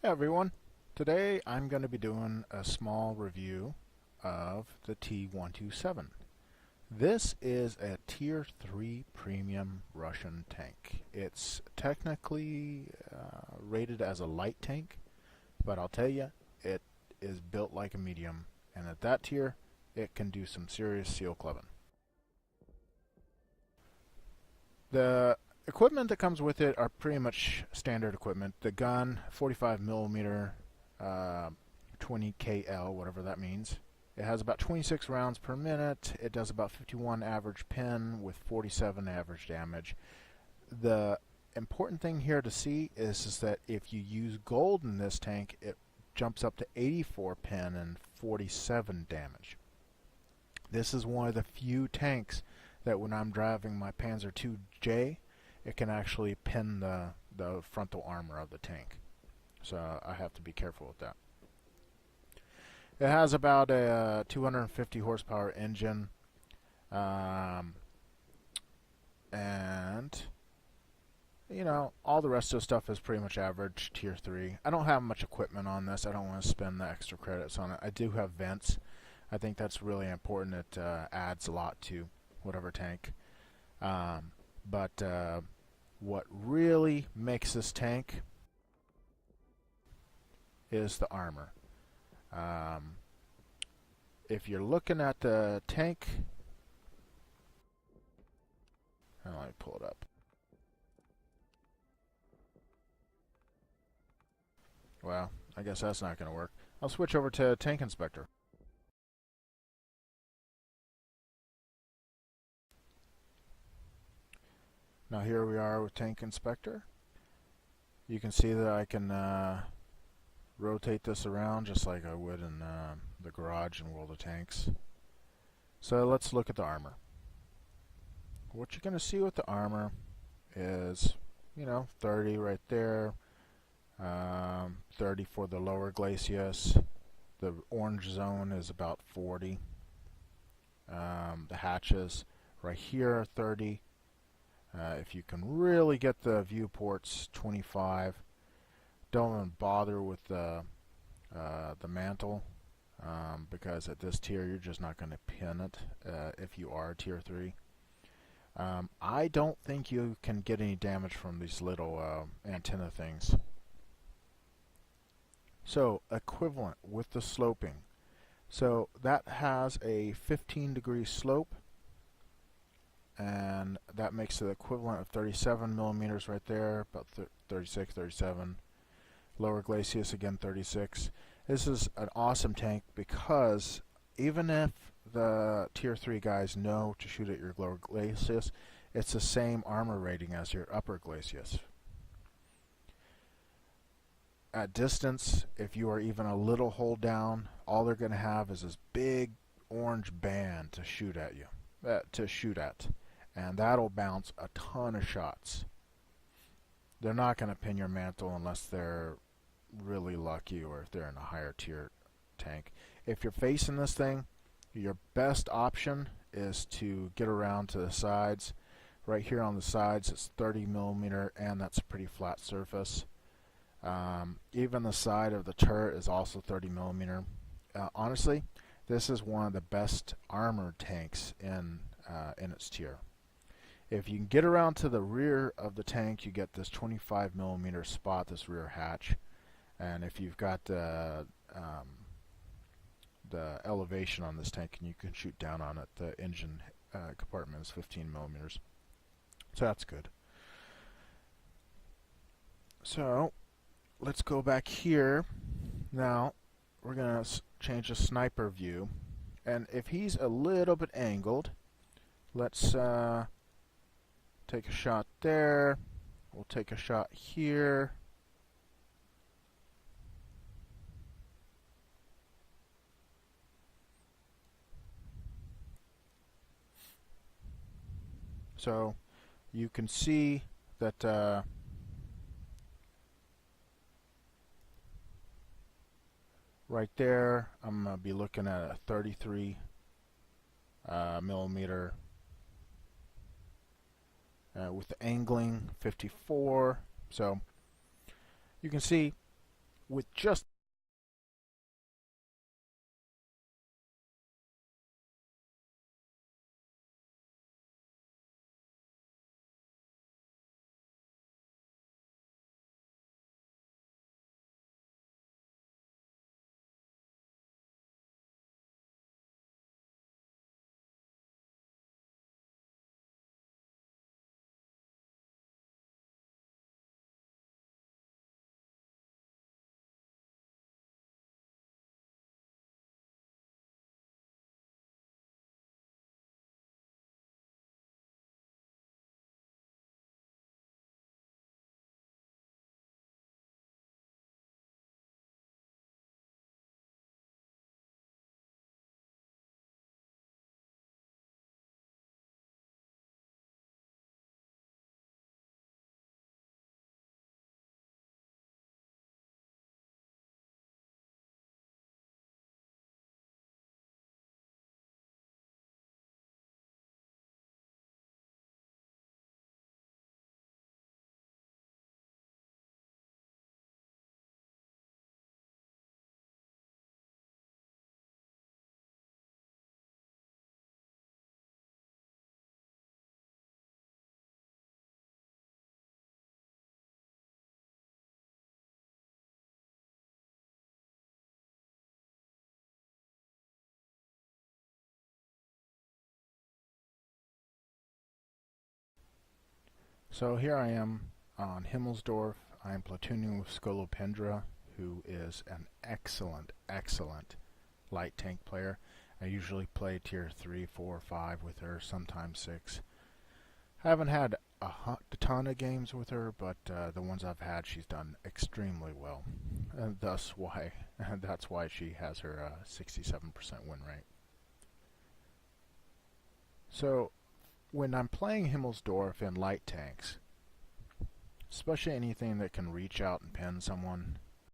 Hey everyone, today I'm going to be doing a small review of the T-127. This is a Tier 3 premium Russian tank. It's technically rated as a light tank, but I'll tell you, it is built like a medium, and at that tier, it can do some serious seal clubbing. The equipment that comes with it are pretty much standard equipment. The gun, 45 millimeter, 20 KL, whatever that means. It has about 26 rounds per minute. It does about 51 average pin with 47 average damage. The important thing here to see is that if you use gold in this tank, it jumps up to 84 pin and 47 damage. This is one of the few tanks that when I'm driving my Panzer II-J, it can actually pin the frontal armor of the tank. So I have to be careful with that. It has about a 250 horsepower engine, and you know, all the rest of the stuff is pretty much average tier 3. I don't have much equipment on this. I don't want to spend the extra credits on it. I do have vents. I think that's really important. It adds a lot to whatever tank. But what really makes this tank is the armor. If you're looking at the tank, and let me pull it up. Well, I guess that's not going to work. I'll switch over to Tank Inspector. Now here we are with Tank Inspector. You can see that I can rotate this around just like I would in the garage in World of Tanks. So let's look at the armor. What you're going to see with the armor is, you know, 30 right there, 30 for the lower glacis. The orange zone is about 40. The hatches right here are 30. If you can really get the viewports, 25. Don't even bother with the mantle, because at this tier you're just not going to pin it if you are tier 3. I don't think you can get any damage from these little antenna things. So equivalent with the sloping. So that has a 15-degree slope, and that makes the equivalent of 37 millimeters right there, about 36, 37. Lower glacis again 36. This is an awesome tank because even if the tier 3 guys know to shoot at your lower glacis, it's the same armor rating as your upper glacis. At distance, if you are even a little hold down, all they're going to have is this big orange band to shoot at you, and that'll bounce a ton of shots. They're not going to pin your mantle unless they're really lucky or if they're in a higher tier tank. If you're facing this thing, your best option is to get around to the sides. Right here on the sides it's 30 millimeter, and that's a pretty flat surface. Even the side of the turret is also 30 millimeter. Honestly, this is one of the best armored tanks in its tier. If you can get around to the rear of the tank, you get this 25 millimeter spot, this rear hatch. And if you've got the elevation on this tank, and you can shoot down on it, the engine compartment is 15 millimeters. So that's good. So let's go back here. Now we're going to change the sniper view. And if he's a little bit angled, let's take a shot there. We'll take a shot here. So you can see that right there I'm going to be looking at a 33 millimeter with the angling 54. So you can see with just So here I am on Himmelsdorf. I am platooning with Skolopendra, who is an excellent, excellent light tank player. I usually play tier 3, 4, 5 with her, sometimes 6. I haven't had a ton of games with her, but the ones I've had, she's done extremely well. And that's why she has her 67% win rate. So when I'm playing Himmelsdorf in light tanks, especially anything that can reach out and pin someone,